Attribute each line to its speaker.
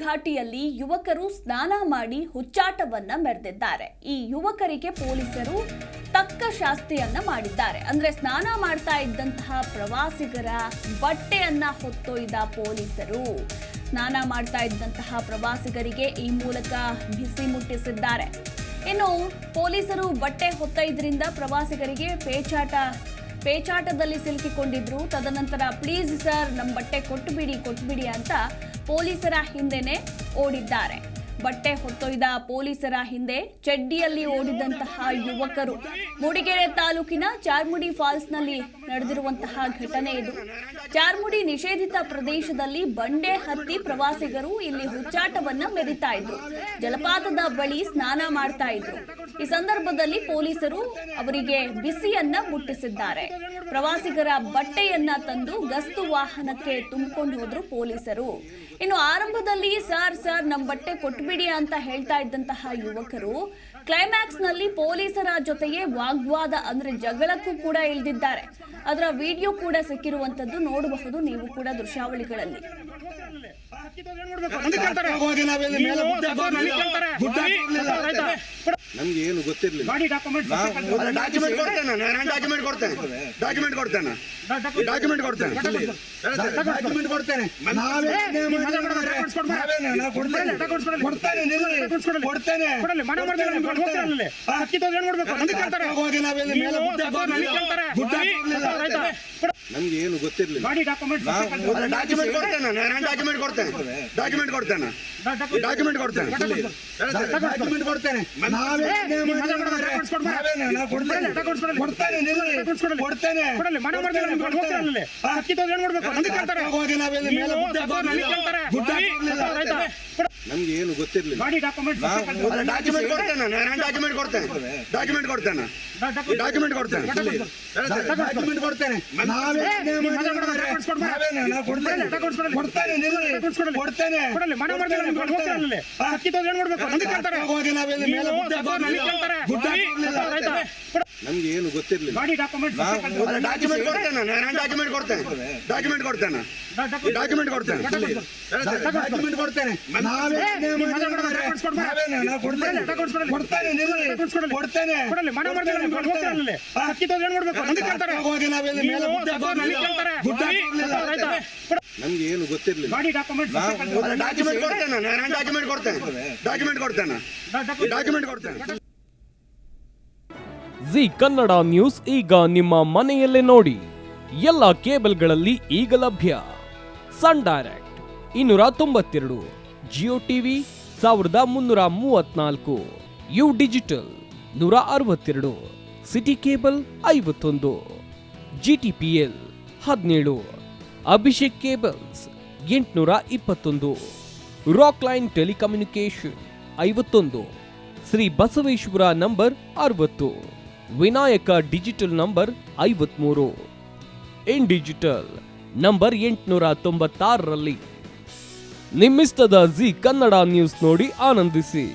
Speaker 1: ಘಾಟಿಯಲ್ಲಿ ಯುವಕರು ಸ್ನಾನ ಮಾಡಿ ಹುಚ್ಚಾಟವನ್ನ ಮೆರೆದಿದ್ದಾರೆ. ಈ ಯುವಕರಿಗೆ ಪೊಲೀಸರು ತಕ್ಕ ಶಾಸ್ತಿಯನ್ನ ಮಾಡಿದ್ದಾರೆ. ಅಂದ್ರೆ ಸ್ನಾನ ಮಾಡ್ತಾ ಇದ್ದಂತಹ ಪ್ರವಾಸಿಗರ ಬಟ್ಟೆಯನ್ನ ಹೊತ್ತೊಯ್ದ ಪೊಲೀಸರು ಸ್ನಾನ ಮಾಡ್ತಾ ಇದ್ದಂತಹ ಪ್ರವಾಸಿಗರಿಗೆ ಈ ಮೂಲಕ ಬಿಸಿ ಮುಟ್ಟಿಸಿದ್ದಾರೆ. ಇನ್ನು ಪೊಲೀಸರು ಬಟ್ಟೆ ಹೊತ್ತೊಯ್ದ್ರಿಂದ ಪ್ರವಾಸಿಗರಿಗೆ ಪೇಚಾಟದಲ್ಲಿ ಸಿಲುಕಿಕೊಂಡಿದ್ರು. ತದನಂತರ ಪ್ಲೀಸ್ ಸರ್ ನಮ್ಮ ಬಟ್ಟೆ ಕೊಟ್ಟುಬಿಡಿ ಅಂತ ಪೊಲೀಸರ ಹಿಂದೆನೆ ಓಡಿದ್ದಾರೆ. ಬಟ್ಟೆ ಹೊತ್ತೊಯ್ದ ಪೊಲೀಸರ ಹಿಂದೆ ಚಡ್ಡಿಯಲ್ಲಿ ಓಡಿದಂತಹ ಯುವಕರು. ಮೂಡಿಗೆರೆ ತಾಲೂಕಿನ ಚಾರ್ಮುಡಿ ಫಾಲ್ಸ್ನಲ್ಲಿ ನಡೆದಿರುವಂತಹ ಘಟನೆ ಇದು. ಚಾರ್ಮುಡಿ ನಿಷೇಧಿತ ಪ್ರದೇಶದಲ್ಲಿ ಬಂಡೆ ಹತ್ತಿ ಪ್ರವಾಸಿಗರು ಇಲ್ಲಿ ಹುಚ್ಚಾಟವನ್ನ ಮೆರಿತಾ ಇದ್ರು. ಜಲಪಾತದ ಬಳಿ ಸ್ನಾನ ಮಾಡ್ತಾ ಇದ್ರು. ಈ ಸಂದರ್ಭದಲ್ಲಿ ಪೊಲೀಸರು ಅವರಿಗೆ ಬಿಸಿಯನ್ನ ಮುಟ್ಟಿಸಿದ್ದಾರೆ. ಪ್ರವಾಸಿಗರ ಬಟ್ಟೆಯನ್ನ ತಂದು ಗಸ್ತು ವಾಹನಕ್ಕೆ ತುಂಬಿಕೊಂಡು ಹೋದ್ರು ಪೊಲೀಸರು. ಇನ್ನು ಆರಂಭದಲ್ಲಿ ಸರ್ ನಮ್ಮ ಬಟ್ಟೆ ಕೊಟ್ಬಿಡಿ ಅಂತ ಹೇಳ್ತಾ ಇದ್ದಂತಹ ಯುವಕರು ಕ್ಲೈಮ್ಯಾಕ್ಸ್ ನಲ್ಲಿ ಪೊಲೀಸರ ಜೊತೆಗೆ ವಾಗ್ವಾದ ಅಂದ್ರೆ ಜಗಳಕ್ಕೂ ಕೂಡ ಇಳಿದಿದ್ದಾರೆ. ಅದರ ವಿಡಿಯೋ ಕೂಡ ಸಿಕ್ಕಿರುವಂತದ್ದು ನೋಡಬಹುದು ನೀವು ಕೂಡ ದೃಶ್ಯಾವಳಿಗಳಲ್ಲಿ.
Speaker 2: ನಮ್ಗೆ ಏನು ಗೊತ್ತಿರಲಿಲ್ಲ. ಡಾಕ್ಯುಮೆಂಟ್ ನಮ್ಗೆ ಏನು ಗೊತ್ತಿರಲಿಲ್ಲ. ನಮ್ಗೆ ಏನು ಗೊತ್ತಿರಲಿಲ್ಲ. ನಮ್ಗೆ ಏನು ಗೊತ್ತಿರಲಿಲ್ಲ. ನಮ್ಗೆ ಏನು ಗೊತ್ತಿರಲಿಲ್ಲ.
Speaker 3: ಜಿ ಕನ್ನಡ ನ್ಯೂಸ್ ಈಗ ನಿಮ್ಮ ಮನೆಯಲ್ಲೇ ನೋಡಿ. ಎಲ್ಲ ಕೇಬಲ್ಗಳಲ್ಲಿ ಈಗ ಲಭ್ಯ. Sun Direct 292, Jio TV 1334, U digital 162, City Cable 51, GTPL 17, Abhishek cables 821, Rock Line telecommunication 51, Shri Basaveshwara number 60, Vinayaka digital number 53, In digital number 896ರಲ್ಲಿ. ನಿಮ್ಮಿಷ್ಟದ ಜಿ ಕನ್ನಡ ನ್ಯೂಸ್ ನೋಡಿ ಆನಂದಿಸಿ.